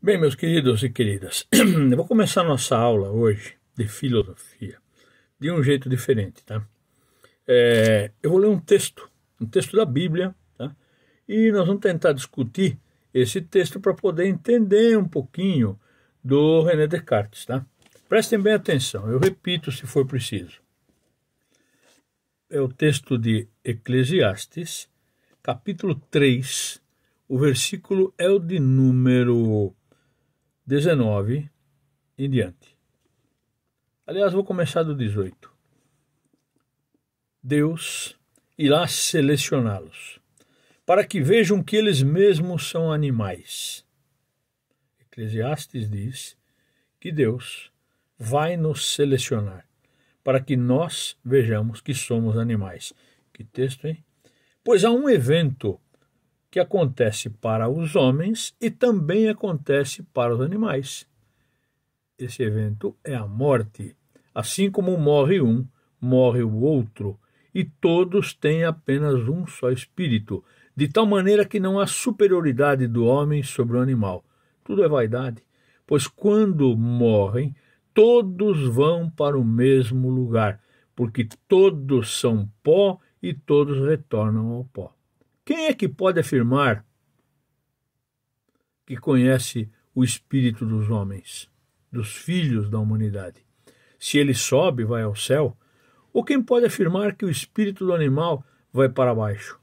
Bem, meus queridos e queridas, eu vou começar nossa aula hoje de filosofia de um jeito diferente, tá? Eu vou ler um texto da Bíblia, tá? E nós vamos tentar discutir esse texto para poder entender um pouquinho do René Descartes, tá? Prestem bem atenção, eu repito se for preciso. É o texto de Eclesiastes, capítulo 3, o versículo é o de número 19 em diante. Aliás, vou começar do 18. Deus irá selecioná-los, para que vejam que eles mesmos são animais. Eclesiastes diz que Deus vai nos selecionar, para que nós vejamos que somos animais. Que texto, hein? Pois há um evento que acontece para os homens e também acontece para os animais. Esse evento é a morte. Assim como morre um, morre o outro, e todos têm apenas um só espírito, de tal maneira que não há superioridade do homem sobre o animal. Tudo é vaidade, pois quando morrem, todos vão para o mesmo lugar, porque todos são pó e todos retornam ao pó. Quem é que pode afirmar que conhece o espírito dos homens, dos filhos da humanidade? Se ele sobe, vai ao céu, ou quem pode afirmar que o espírito do animal vai para baixo?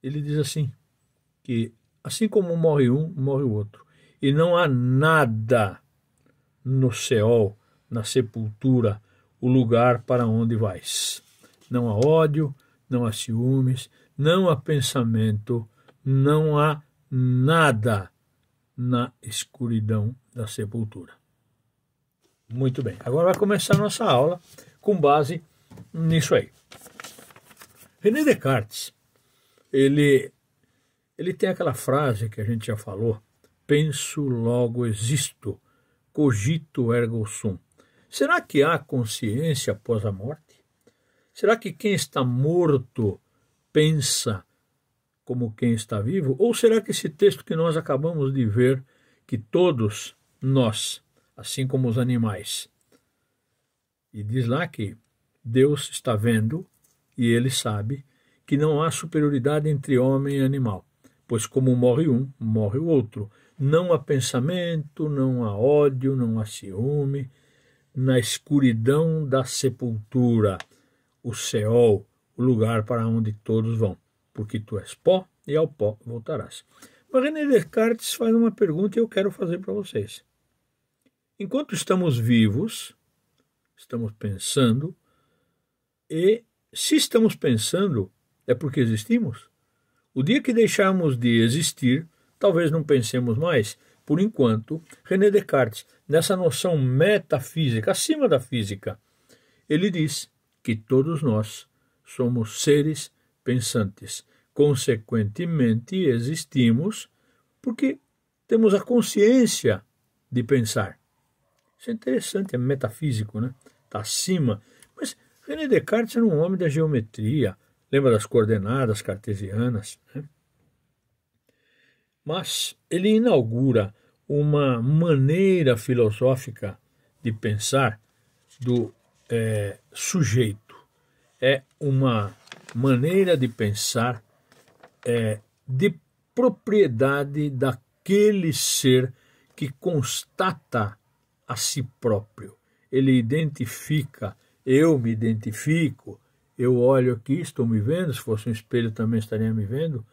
Ele diz assim, que assim como morre um, morre o outro. E não há nada no Seol, na sepultura, o lugar para onde vais. Não há ódio, não há ciúmes, não há pensamento, não há nada na escuridão da sepultura. Muito bem, agora vai começar a nossa aula com base nisso aí. René Descartes, ele tem aquela frase que a gente já falou, penso, logo existo, cogito ergo sum. Será que há consciência após a morte? Será que quem está morto pensa como quem está vivo? Ou será que esse texto que nós acabamos de ver, que todos nós, assim como os animais, e diz lá que Deus está vendo e ele sabe que não há superioridade entre homem e animal, pois como morre um, morre o outro. Não há pensamento, não há ódio, não há ciúme, na escuridão da sepultura, o Seol, o lugar para onde todos vão, porque tu és pó e ao pó voltarás. Mas René Descartes faz uma pergunta e eu quero fazer para vocês. Enquanto estamos vivos, estamos pensando, e se estamos pensando, é porque existimos? O dia que deixarmos de existir, talvez não pensemos mais. Por enquanto, René Descartes, nessa noção metafísica, acima da física, ele diz que todos nós somos seres pensantes. Consequentemente, existimos porque temos a consciência de pensar. Isso é interessante, é metafísico, né? Está acima. Mas René Descartes era um homem da geometria, lembra das coordenadas cartesianas, né? Mas ele inaugura uma maneira filosófica de pensar do sujeito. É uma maneira de pensar de propriedade daquele ser que constata a si próprio. Ele identifica, eu me identifico, eu olho aqui, estou me vendo, se fosse um espelho também estaria me vendo,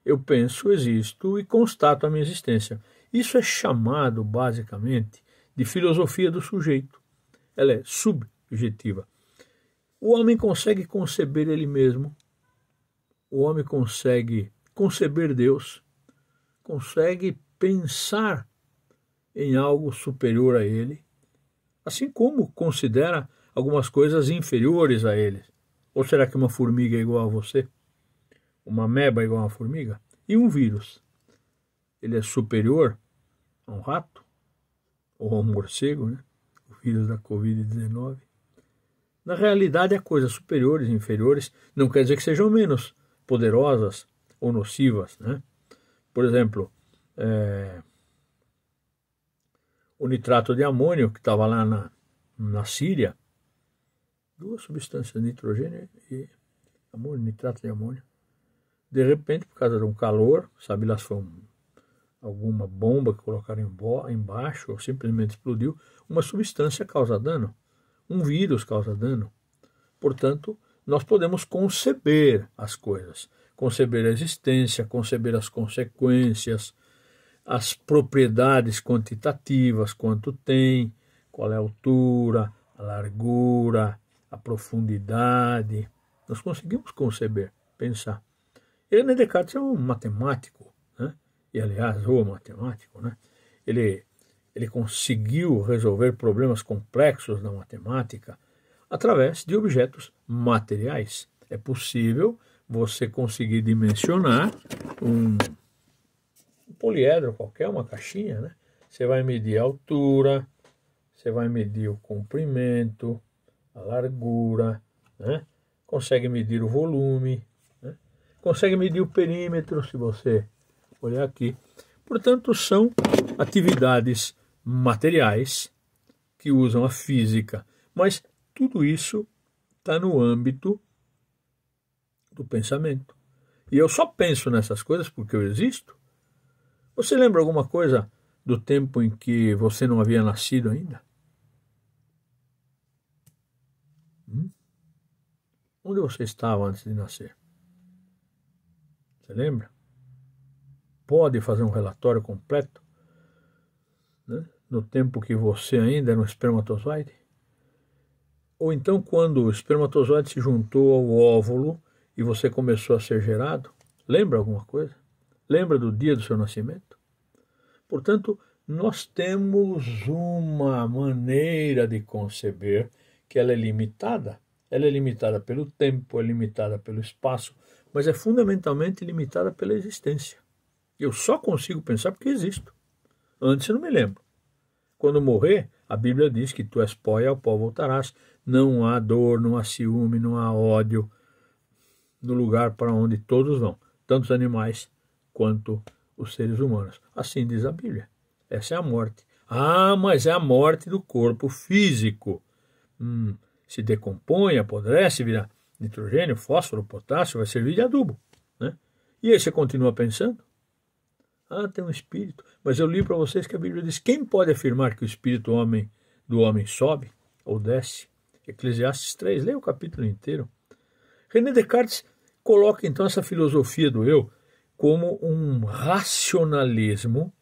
eu penso, existo e constato a minha existência. Isso é chamado, basicamente, de filosofia do sujeito. Ela é subjetiva. O homem consegue conceber ele mesmo, o homem consegue conceber Deus, consegue pensar em algo superior a ele, assim como considera algumas coisas inferiores a ele. Ou será que uma formiga é igual a você? Uma ameba é igual a uma formiga? E um vírus? Ele é superior a um rato? Ou a um morcego, né? O vírus da Covid-19. Na realidade, há coisas superiores e inferiores, não quer dizer que sejam menos poderosas ou nocivas, né? Por exemplo, o nitrato de amônio, que estava lá na Síria, duas substâncias, nitrogênio e amônio, nitrato de amônio. De repente, por causa de um calor, sabe lá se foi alguma bomba que colocaram embaixo, ou simplesmente explodiu, uma substância causa dano, um vírus causa dano. Portanto, nós podemos conceber as coisas, conceber a existência, conceber as consequências, as propriedades quantitativas, quanto tem, qual é a altura, a largura, a profundidade. Nós conseguimos conceber, pensar. René Descartes é um matemático, né? E aliás, o matemático, né? Ele conseguiu resolver problemas complexos da matemática através de objetos materiais. É possível você conseguir dimensionar um poliedro qualquer, uma caixinha, né? Você vai medir a altura, você vai medir o comprimento, a largura, né? Consegue medir o volume, né? Consegue medir o perímetro, se você olhar aqui. Portanto, são atividades materiais que usam a física, mas tudo isso está no âmbito do pensamento. E eu só penso nessas coisas porque eu existo. Você lembra alguma coisa do tempo em que você não havia nascido ainda? Onde você estava antes de nascer? Você lembra? Pode fazer um relatório completo, né? No tempo que você ainda era um espermatozoide? Ou então quando o espermatozoide se juntou ao óvulo e você começou a ser gerado? Lembra alguma coisa? Lembra do dia do seu nascimento? Portanto, nós temos uma maneira de conceber que ela é limitada. Ela é limitada pelo tempo, é limitada pelo espaço, mas é fundamentalmente limitada pela existência. Eu só consigo pensar porque existo. Antes eu não me lembro. Quando morrer, a Bíblia diz que tu és pó e ao pó voltarás. Não há dor, não há ciúme, não há ódio no lugar para onde todos vão, tanto os animais quanto os seres humanos. Assim diz a Bíblia. Essa é a morte. Ah, mas é a morte do corpo físico. Se decompõe, apodrece, vira nitrogênio, fósforo, potássio, vai servir de adubo, né? E aí você continua pensando? Ah, tem um espírito. Mas eu li para vocês que a Bíblia diz: quem pode afirmar que o espírito do homem sobe ou desce? Eclesiastes 3, leia o capítulo inteiro. René Descartes coloca então essa filosofia do eu como um racionalismo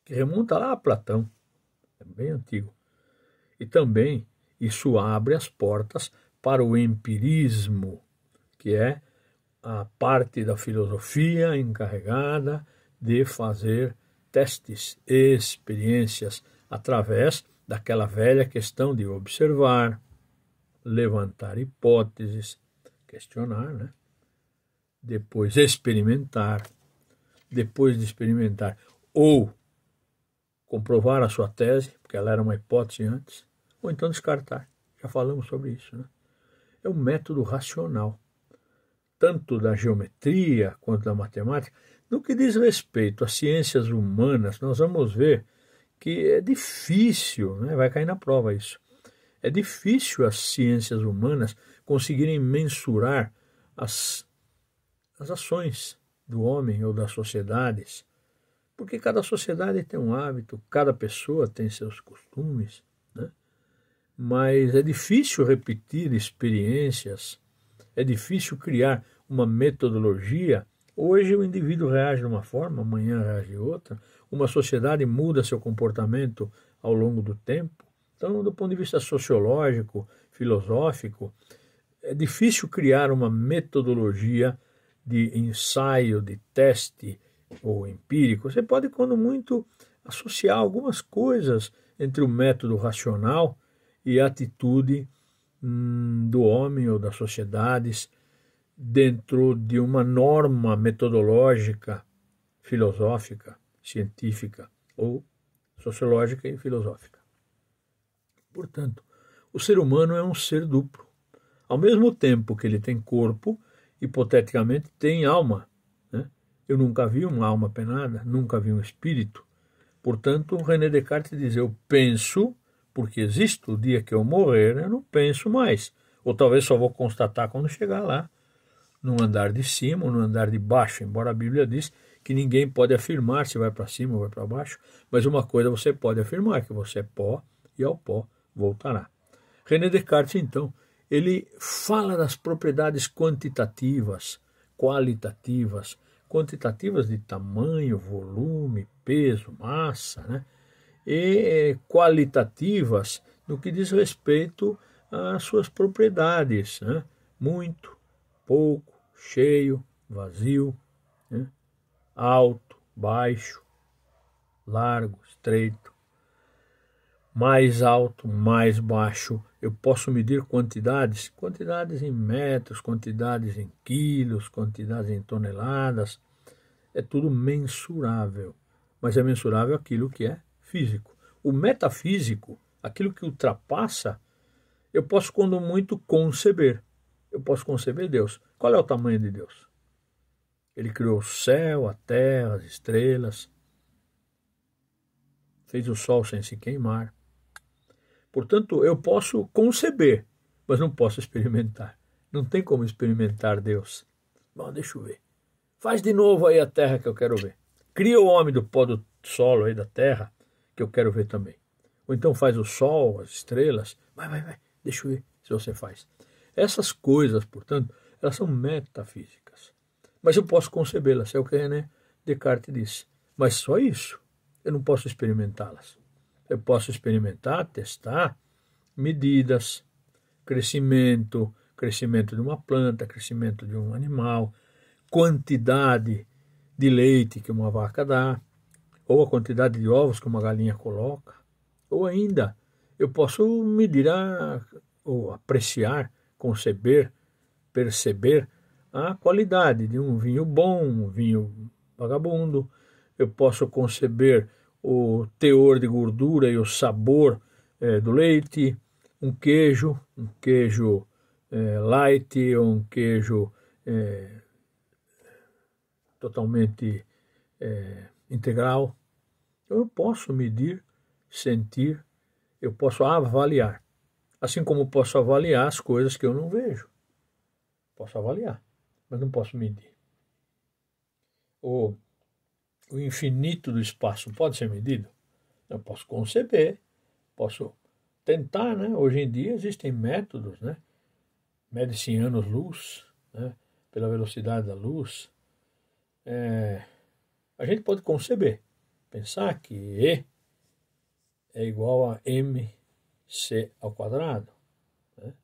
que remonta lá a Platão, é bem antigo. E também isso abre as portas para o empirismo, que é a parte da filosofia encarregada de fazer testes, experiências, através daquela velha questão de observar, levantar hipóteses, questionar, né? Depois experimentar, depois de experimentar, ou comprovar a sua tese, porque ela era uma hipótese antes, ou então descartar. Já falamos sobre isso, né? É um método racional, tanto da geometria quanto da matemática. No que diz respeito às ciências humanas, nós vamos ver que é difícil, né? Vai cair na prova isso. É difícil as ciências humanas conseguirem mensurar as ações do homem ou das sociedades, porque cada sociedade tem um hábito, cada pessoa tem seus costumes, né? Mas é difícil repetir experiências, é difícil criar uma metodologia. Hoje o indivíduo reage de uma forma, amanhã reage de outra, uma sociedade muda seu comportamento ao longo do tempo. Então, do ponto de vista sociológico, filosófico, é difícil criar uma metodologia de ensaio, de teste ou empírico. Você pode, quando muito, associar algumas coisas entre o método racional e a atitude do homem ou das sociedades dentro de uma norma metodológica, filosófica, científica ou sociológica e filosófica. Portanto, o ser humano é um ser duplo. Ao mesmo tempo que ele tem corpo, hipoteticamente tem alma, né? Eu nunca vi uma alma penada, nunca vi um espírito. Portanto, René Descartes diz, eu penso, porque existe o dia que eu morrer, eu não penso mais. Ou talvez só vou constatar quando chegar lá, no andar de cima ou no andar de baixo, embora a Bíblia diz que ninguém pode afirmar se vai para cima ou vai para baixo, mas uma coisa você pode afirmar, que você é pó e ao pó voltará. René Descartes, então, ele fala das propriedades quantitativas, qualitativas, quantitativas de tamanho, volume, peso, massa, né? E qualitativas no que diz respeito às suas propriedades, né? Muito, pouco, cheio, vazio, né? Alto, baixo, largo, estreito, mais alto, mais baixo. Eu posso medir quantidades, quantidades em metros, quantidades em quilos, quantidades em toneladas. É tudo mensurável, mas é mensurável aquilo que é físico. O metafísico, aquilo que ultrapassa, eu posso, quando muito, conceber. Eu posso conceber Deus. Qual é o tamanho de Deus? Ele criou o céu, a terra, as estrelas, fez o sol sem se queimar. Portanto, eu posso conceber, mas não posso experimentar. Não tem como experimentar Deus. Bom, deixa eu ver. Faz de novo aí a terra que eu quero ver. Cria o homem do pó do solo aí da terra, que eu quero ver também. Ou então faz o sol, as estrelas. Vai, deixa eu ver se você faz. Essas coisas, portanto, elas são metafísicas. Mas eu posso concebê-las, é o que René Descartes disse. Mas só isso, eu não posso experimentá-las. Eu posso experimentar, testar medidas, crescimento de uma planta, crescimento de um animal, quantidade de leite que uma vaca dá, ou a quantidade de ovos que uma galinha coloca, ou ainda eu posso medir ou apreciar, conceber, perceber a qualidade de um vinho bom, um vinho vagabundo. Eu posso conceber o teor de gordura e o sabor do leite, um queijo light ou um queijo totalmente integral. Então eu posso medir, sentir, eu posso avaliar. Assim como posso avaliar as coisas que eu não vejo. Posso avaliar, mas não posso medir. O infinito do espaço pode ser medido? Eu posso conceber, posso tentar, né? Hoje em dia existem métodos, né? Mede-se em anos-luz, né? Pela velocidade da luz. A gente pode conceber, pensar que E é igual a mc ao quadrado, né?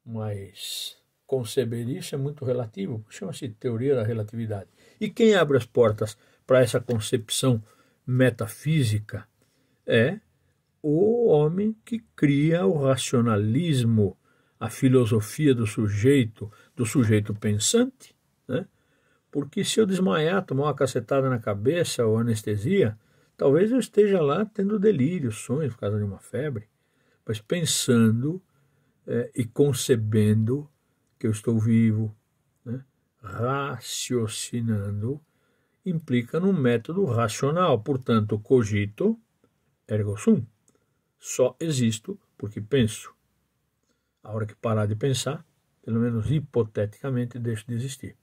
Mas conceber isso é muito relativo, chama-se teoria da relatividade. E quem abre as portas para essa concepção metafísica é o homem que cria o racionalismo, a filosofia do sujeito pensante, né? Porque se eu desmaiar, tomar uma cacetada na cabeça ou anestesia, talvez eu esteja lá tendo delírios, sonhos por causa de uma febre, mas pensando e concebendo que eu estou vivo, né? Raciocinando, implica num método racional. Portanto, cogito, ergo sum. Só existo porque penso. A hora que parar de pensar, pelo menos hipoteticamente, deixo de existir.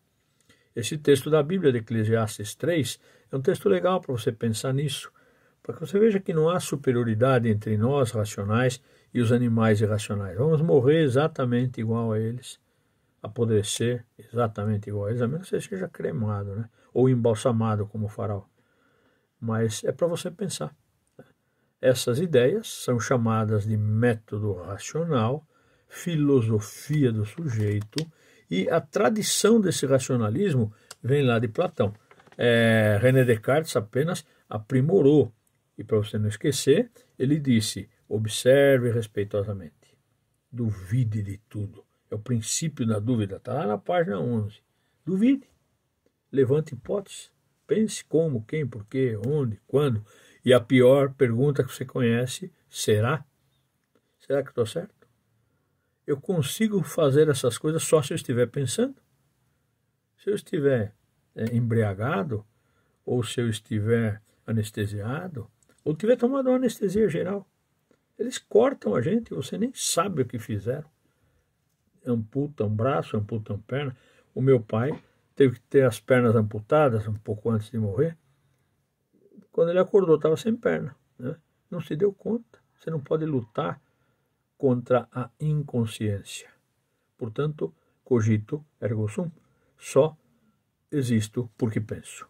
Esse texto da Bíblia, de Eclesiastes 3, é um texto legal para você pensar nisso, para que você veja que não há superioridade entre nós, racionais, e os animais irracionais. Vamos morrer exatamente igual a eles, apodrecer exatamente igual a eles, a menos que você seja cremado, né? Ou embalsamado como o faraó. Mas é para você pensar. Essas ideias são chamadas de método racional, filosofia do sujeito, e a tradição desse racionalismo vem lá de Platão. René Descartes apenas aprimorou. E para você não esquecer, ele disse, observe respeitosamente, duvide de tudo. É o princípio da dúvida, está lá na página 11. Duvide, levante hipóteses, pense como, quem, porquê, onde, quando. E a pior pergunta que você conhece, será? Será que estou certo? Eu consigo fazer essas coisas só se eu estiver pensando? Se eu estiver embriagado, ou se eu estiver anestesiado, ou tiver tomado uma anestesia geral. Eles cortam a gente, você nem sabe o que fizeram. Amputam um braço, amputam perna. O meu pai teve que ter as pernas amputadas um pouco antes de morrer. Quando ele acordou, estava sem perna, né? Não se deu conta. Você não pode lutar contra a inconsciência. Portanto, cogito ergo sum. Só existo porque penso.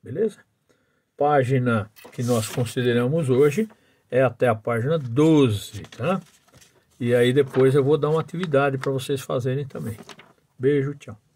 Beleza? Página que nós consideramos hoje é até a página 12, tá? E aí depois eu vou dar uma atividade para vocês fazerem também. Beijo, tchau.